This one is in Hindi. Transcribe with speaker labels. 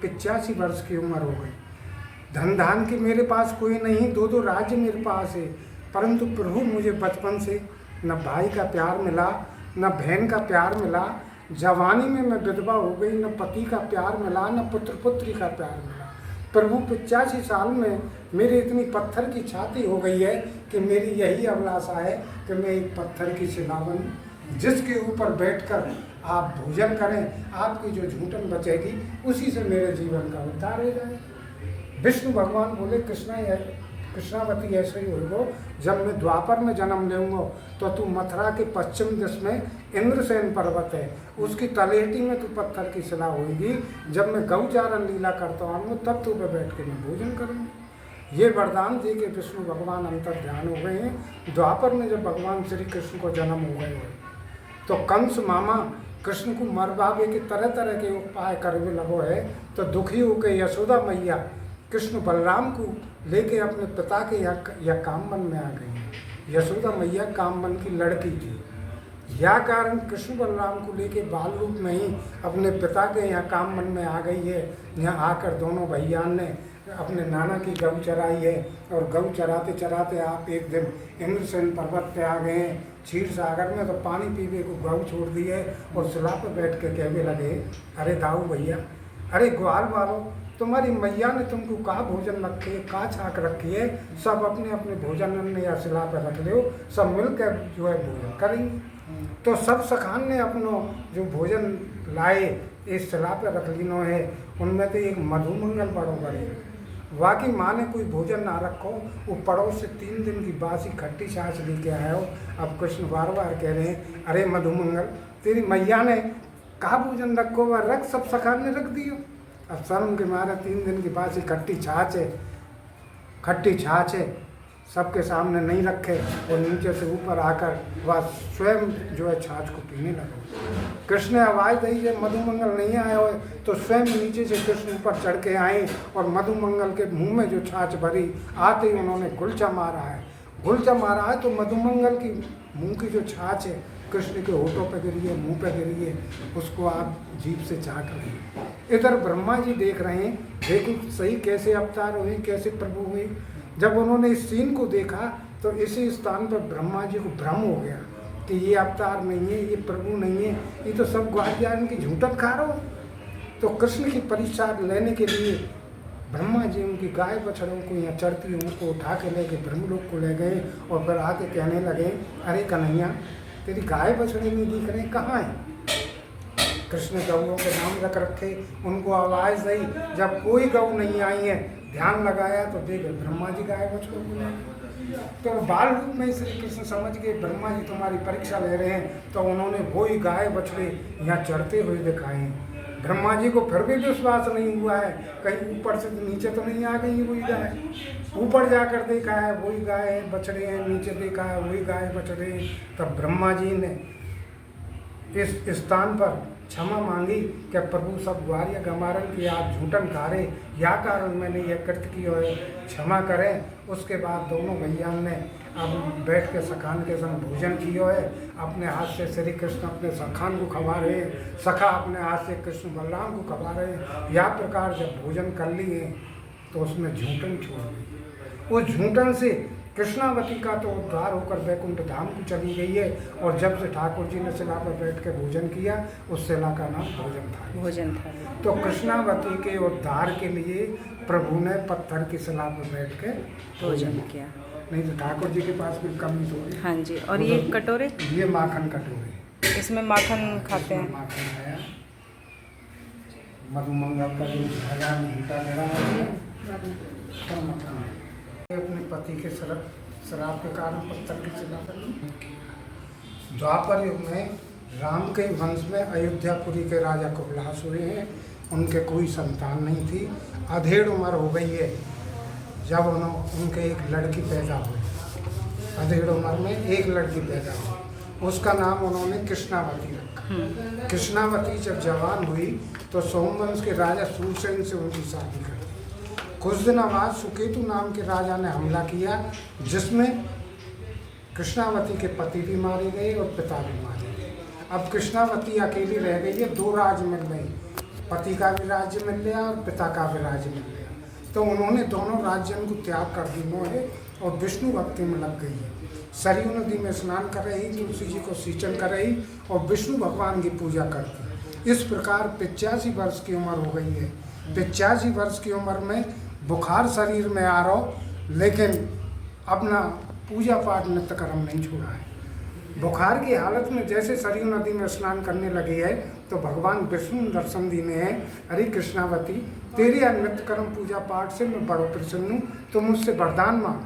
Speaker 1: 85 वर्ष की उम्र हो गई। धन धान की मेरे पास कोई नहीं, 2 राज्य मेरे पास है, परंतु प्रभु मुझे बचपन से न भाई का प्यार मिला, न बहन का प्यार मिला। जवानी में मैं विधवा हो गई, न पति का प्यार मिला, न पुत्र पुत्री का प्यार मिला। प्रभु 85 साल में मेरी इतनी पत्थर की छाती हो गई है कि मेरी यही अभिलाषा है कि मैं एक पत्थर की शिला बनूं, जिसके ऊपर बैठकर आप भोजन करें, आपकी जो झूठन बचेगी उसी से मेरे जीवन का उद्धार हो जाए। विष्णु भगवान बोले कृष्णावती ऐसे ही होगा, जब मैं द्वापर में जन्म लूँगा तो तू मथुरा के पश्चिम दिश में इंद्रसेन पर्वत है, उसकी तलहटी में तू पत्थर की शिला होगी। जब मैं गौचारण लीला करता हूँ तब तू पे बैठ के मैं भोजन करूँगी। ये वरदान दे के विष्णु भगवान अंतर ध्यान हो गए हैं। द्वापर में जब भगवान श्री कृष्ण को जन्म हो गए तो कंस मामा कृष्ण को मरवावे के तरह तरह के उपाय करने लगो है। तो दुखी होकर यशोदा मैया कृष्ण बलराम को लेके अपने पिता के यहाँ कामवन में आ गई। यशोदा मैया कामवन की लड़की थी, या कारण कृष्ण बलराम को लेके बाल रूप में ही अपने पिता के यहाँ कामवन में आ गई है। यहाँ आकर दोनों भैयान ने अपने नाना की गऊ चराई है, और गऊ चराते चराते आप एक दिन इंद्रसेन पर्वत पे आ गए हैं। क्षीर सागर में तो पानी पीने को गऊ छोड़ दी है, और शिला पर बैठ के कहने लगे, अरे दाऊ भैया, अरे ग्वाल वालों, तुम्हारी मैया ने तुमको कहा भोजन रखी है, कहा छाक रखी है, सब अपने अपने भोजन में या शिला पर रख लो, सब मिलकर जो है भोजन करेंगे। तो सब सखान ने अपनो जो भोजन लाए इस शिला पर रख लीनो है। उनमें तो एक मधुमंगल बड़ो बड़े, वाकई माँ ने कोई भोजन ना रखो, वो पड़ोस से 3 दिन की बासी खट्टी छाछ लेके आयो। अब कृष्ण बार बार कह रहे हैं, अरे मधुमंगल, तेरी मैया ने कहा भोजन रखो, वह रख, सब सखान ने रख दियो। अब शर्म के मारे 3 दिन की बासी खट्टी छाछ है, सबके सामने नहीं रखे, और नीचे से ऊपर आकर वह स्वयं जो है छाछ को पीने लगे। कृष्ण ने आवाज़ दी, जब मधुमंगल नहीं आया हो तो स्वयं नीचे से कृष्ण ऊपर चढ़ के आए, और मधुमंगल के मुंह में जो छाछ भरी, आते ही उन्होंने गुलचा मारा है। तो मधुमंगल की मुंह की जो छाछ है कृष्ण के होठों पर गिरी है, मुँह पर गिरी है, उसको आप जीभ से चाट रहे हैं। इधर ब्रह्मा जी देख रहे हैं, देखो सही कैसे अवतार हुए, कैसे प्रभु हुए। जब उन्होंने इस सीन को देखा तो इसी स्थान पर ब्रह्मा जी को भ्रम हो गया कि ये अवतार नहीं है, ये प्रभु नहीं है, ये तो सब ग्वालियान की झूठत खा रहा हो। तो कृष्ण की परीक्षा लेने के लिए ब्रह्मा जी उनकी गाय बछड़ों को यहाँ चढ़ती हुई उनको उठा के लेके ब्रह्मलोक को ले गए, और फिर आके कहने लगे, अरे कन्हैया, तेरी गाय बछड़े नहीं दिख रहे, कहाँ है? कृष्ण गऊओं के नाम रख रखे, उनको आवाज़ दी। जब कोई गऊ नहीं आई है, ध्यान लगाया तो देखे ब्रह्मा जी गाय बछड़ों को ले। तो बाल रूप में श्री कृष्ण समझ के ब्रह्मा जी तुम्हारी परीक्षा ले रहे हैं, तो उन्होंने वही गाय बछड़े यहाँ चढ़ते हुए दिखाए। ब्रह्मा जी को फिर भी विश्वास नहीं हुआ है, कहीं ऊपर से नीचे तो नहीं आ गई वही गाय। ऊपर जाकर देखा है वही गाय बछड़े हैं, नीचे देखा है वही गाय बछड़े। तब ब्रह्मा जी ने इस स्थान पर क्षमा मांगी कि प्रभु सब ग्वारिया गमारन की आप झूठन खारे, या कारण मैंने यह कृत्य की है, क्षमा करें। उसके बाद दोनों भैया ने अब बैठ के सखान के संग भोजन किया है। अपने हाथ से श्री कृष्ण अपने सखान को खवा रहे हैं, सखा अपने हाथ से कृष्ण बलराम को खवा रहे हैं। यह प्रकार जब भोजन कर लिए तो उसमें झूठन छोड़ दी। उस झूठन से कृष्णावती का तो उद्धार होकर वैकुंठ धाम को चली गई है। और जब से ठाकुर जी ने शिला पर बैठ के भोजन किया, उस शिला का नाम भोजन था। तो कृष्णावती के उद्धार के लिए प्रभु ने पत्थर की शिला पर बैठ के भोजन किया, नहीं तो ठाकुर जी के पास कोई कमी थोड़ी।
Speaker 2: हाँ जी। और ये कटोरे,
Speaker 1: ये माखन कटोरे,
Speaker 2: इसमें माखन खाते हैं।
Speaker 1: माखन आया, मधुमंगल का जो भगवान गीता मेरा अपने पति के शराब के कारण पत्थर की शिला पर। द्वापर युग में राम के वंश में अयोध्यापुरी के राजा कुबलास हुए हैं। उनके कोई संतान नहीं थी, अधेड़ उम्र हो गई है जब उनके एक लड़की पैदा हुई। अधेड़ उम्र में एक लड़की पैदा हुई, उसका नाम उन्होंने कृष्णावती रखा। कृष्णावती जब जवान हुई तो सोमवंश के राजा सूरसेन से उनकी शादी कर दी। कुछ दिन बाद सुकेतु नाम के राजा ने हमला किया, जिसमें कृष्णावती के पति भी मारे गए और पिता भी मारे गए। अब कृष्णावती अकेली रह गई है, 2 राज्य मिल गए, पति का भी राज्य मिल गया और पिता का भी राज्य मिल गया। तो उन्होंने दोनों राज्यों को त्याग कर दिए है और विष्णु भक्ति में लग गई है। सरयू नदी में स्नान कर रही, तुलसी जी को सिंचन कर रही और विष्णु भगवान की पूजा करती। इस प्रकार 85 वर्ष की उम्र हो गई है। 85 वर्ष की उम्र में बुखार शरीर में आ रहा, लेकिन अपना पूजा पाठ नित्य कर्म नहीं छोड़ा है। बुखार की हालत में जैसे सरयू नदी में स्नान करने लगी है तो भगवान विष्णु दर्शन देने हैं, हरी कृष्णावती तेरी नित्य कर्म पूजा पाठ से मैं बड़ो प्रसन्न हूँ, तो मुझसे वरदान मांग।